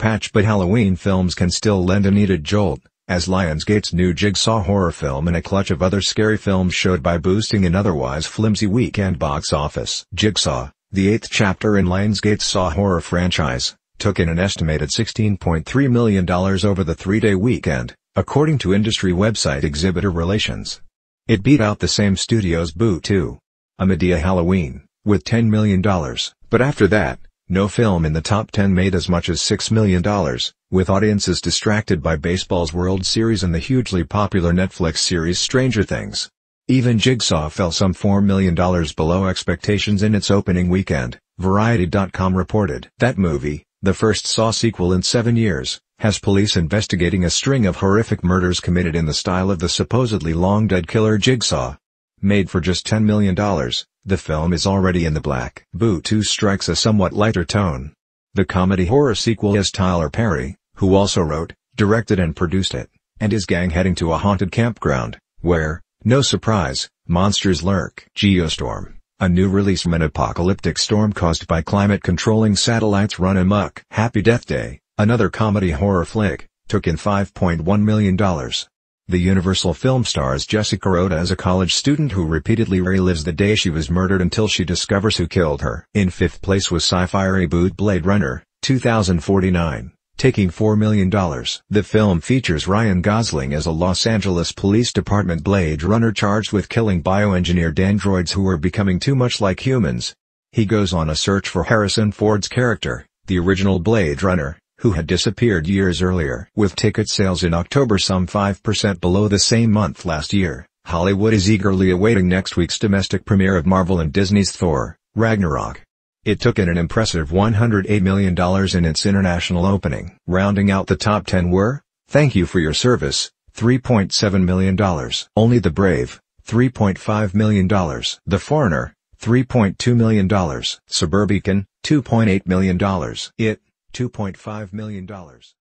patch, but Halloween films can still lend a needed jolt, as Lionsgate's new Jigsaw horror film and a clutch of other scary films showed by boosting an otherwise flimsy weekend box office. Jigsaw, the 8th chapter in Lionsgate's Saw horror franchise, took in an estimated $16.3 million over the three-day weekend, according to industry website Exhibitor Relations. It beat out the same studio's Boo 2. A Medea Halloween, with $10 million, but after that, no film in the top 10 made as much as $6 million, with audiences distracted by baseball's World Series and the hugely popular Netflix series Stranger Things. Even Jigsaw fell some $4 million below expectations in its opening weekend, Variety.com reported. That movie, the first Saw sequel in 7 years, has police investigating a string of horrific murders committed in the style of the supposedly long-dead killer Jigsaw. Made for just $10 million, the film is already in the black. Boo 2 strikes a somewhat lighter tone. The comedy-horror sequel has Tyler Perry, who also wrote, directed and produced it, and his gang heading to a haunted campground, where, no surprise, monsters lurk. Geostorm, a new release from an apocalyptic storm caused by climate-controlling satellites run amok. Happy Death Day, another comedy-horror flick, took in $5.1 million. The Universal film stars Jessica Rhoda as a college student who repeatedly relives the day she was murdered until she discovers who killed her. In 5th place was sci-fi reboot Blade Runner, 2049, taking $4 million. The film features Ryan Gosling as a Los Angeles Police Department Blade Runner charged with killing bioengineered androids who are becoming too much like humans. He goes on a search for Harrison Ford's character, the original Blade Runner, who had disappeared years earlier. With ticket sales in October some 5% below the same month last year, Hollywood is eagerly awaiting next week's domestic premiere of Marvel and Disney's Thor, Ragnarok. It took in an impressive $108 million in its international opening. Rounding out the top 10 were, Thank You for Your Service, $3.7 million. Only the Brave, $3.5 million. The Foreigner, $3.2 million. Suburbicon, $2.8 million. It, $2.5 million.